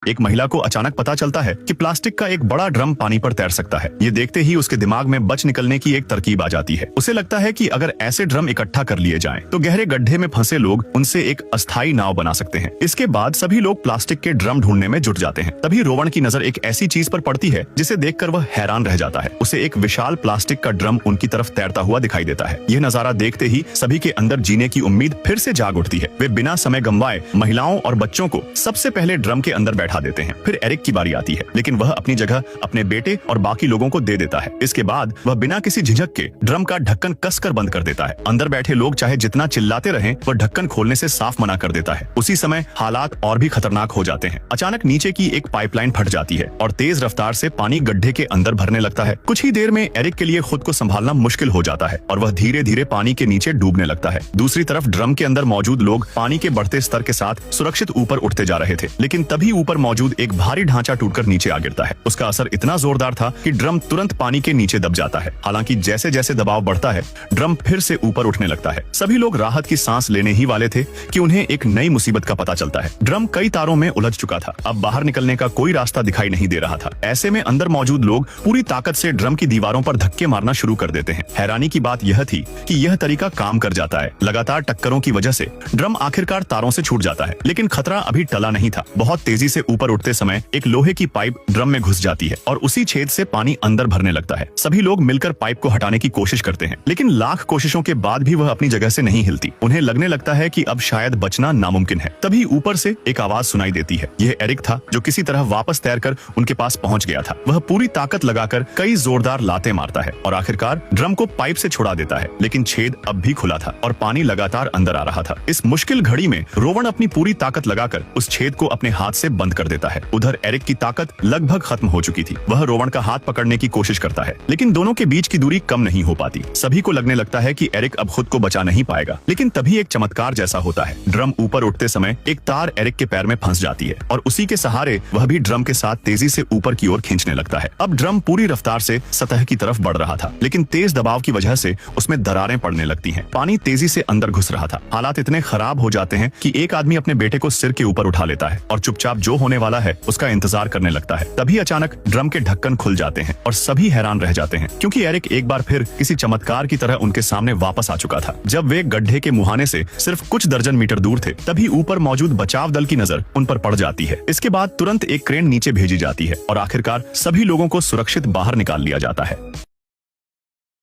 एक महिला को अचानक पता चलता है कि प्लास्टिक का एक बड़ा ड्रम पानी पर तैर सकता है। ये देखते ही उसके दिमाग में बच निकलने की एक तरकीब आ जाती है। उसे लगता है कि अगर ऐसे ड्रम इकट्ठा कर लिए जाएं, तो गहरे गड्ढे में फंसे लोग उनसे एक अस्थायी नाव बना सकते हैं। इसके बाद सभी लोग प्लास्टिक के ड्रम ढूंढने में जुट जाते हैं। तभी रोवन की नजर एक ऐसी चीज पर पड़ती है जिसे देखकर वह हैरान रह जाता है। उसे एक विशाल प्लास्टिक का ड्रम उनकी तरफ तैरता हुआ दिखाई देता है। यह नजारा देखते ही सभी के अंदर जीने की उम्मीद फिर से जाग उठती है। वे बिना समय गंवाए महिलाओं और बच्चों को सबसे पहले ड्रम के अंदर बैठा देते हैं। फिर एरिक की बारी आती है, लेकिन वह अपनी जगह अपने बेटे और बाकी लोगों को दे देता है। इसके बाद वह बिना किसी झिझक के ड्रम का ढक्कन कसकर बंद कर देता है। अंदर बैठे लोग चाहे जितना चिल्लाते रहें, वह ढक्कन खोलने से साफ मना कर देता है। उसी समय हालात और भी खतरनाक हो जाते हैं। अचानक नीचे की एक पाइपलाइन फट जाती है और तेज रफ्तार से पानी गड्ढे के अंदर भरने लगता है। कुछ ही देर में एरिक के लिए खुद को संभालना मुश्किल हो जाता है और वह धीरे धीरे पानी के नीचे डूबने लगता है। दूसरी तरफ ड्रम के अंदर मौजूद लोग पानी के बढ़ते स्तर के साथ सुरक्षित ऊपर उठते जा रहे थे, लेकिन तभी ऊपर मौजूद एक भारी ढांचा टूटकर नीचे आ गिरता है। उसका असर इतना जोरदार था कि ड्रम तुरंत पानी के नीचे दब जाता है। हालांकि जैसे जैसे दबाव बढ़ता है, ड्रम फिर से ऊपर उठने लगता है। सभी लोग राहत की सांस लेने ही वाले थे कि उन्हें एक नई मुसीबत का पता चलता है। ड्रम कई तारों में उलझ चुका था। अब बाहर निकलने का कोई रास्ता दिखाई नहीं दे रहा था। ऐसे में अंदर मौजूद लोग पूरी ताकत से ड्रम की दीवारों पर धक्के मारना शुरू कर देते हैं। हैरानी की बात यह थी कि यह तरीका काम कर जाता है। लगातार टक्करों की वजह से ड्रम आखिरकार तारों से छूट जाता है, लेकिन खतरा अभी टला नहीं था। बहुत तेजी से ऊपर उठते समय एक लोहे की पाइप ड्रम में घुस जाती है और उसी छेद से पानी अंदर भरने लगता है। सभी लोग मिलकर पाइप को हटाने की कोशिश करते हैं, लेकिन लाख कोशिशों के बाद भी वह अपनी जगह से नहीं हिलती। उन्हें लगने लगता है कि अब शायद बचना नामुमकिन है। तभी ऊपर से एक आवाज सुनाई देती है। यह एरिक था, जो किसी तरह वापस तैरकर उनके पास पहुंच गया था। वह पूरी ताकत लगाकर कई जोरदार लातें मारता है और आखिरकार ड्रम को पाइप से छुड़ा देता है, लेकिन छेद अब भी खुला था और पानी लगातार अंदर आ रहा था। इस मुश्किल घड़ी में रोवन अपनी पूरी ताकत लगाकर उस छेद को अपने हाथ से बंद कर देता है। उधर एरिक की ताकत लगभग खत्म हो चुकी थी। वह रोवन का हाथ पकड़ने की कोशिश करता है, लेकिन दोनों के बीच की दूरी कम नहीं हो पाती। सभी को लगने लगता है कि एरिक अब खुद को बचा नहीं पाएगा, लेकिन तभी एक चमत्कार जैसा होता है। ड्रम ऊपर उठते समय एक तार एरिक के पैर में फंस जाती है और उसी के सहारे वह भी ड्रम के साथ तेजी से ऊपर की ओर खींचने लगता है। अब ड्रम पूरी रफ्तार से सतह की तरफ बढ़ रहा था, लेकिन तेज दबाव की वजह से उसमें दरारें पड़ने लगती हैं। पानी तेजी से अंदर घुस रहा था। हालात इतने खराब हो जाते हैं कि एक आदमी अपने बेटे को सिर के ऊपर उठा लेता है और चुपचाप जो होने वाला है उसका इंतजार करने लगता है। तभी अचानक ड्रम के ढक्कन खुल जाते हैं और सभी हैरान रह जाते हैं, क्योंकि एरिक एक बार फिर किसी चमत्कार की तरह उनके सामने वापस आ चुका था। जब वे गड्ढे के मुहाने से सिर्फ कुछ दर्जन मीटर दूर थे, तभी ऊपर मौजूद बचाव दल की नजर उन पर पड़ जाती है। इसके बाद तुरंत एक क्रेन नीचे भेजी जाती है और आखिरकार सभी लोगों को सुरक्षित बाहर निकाल लिया जाता है।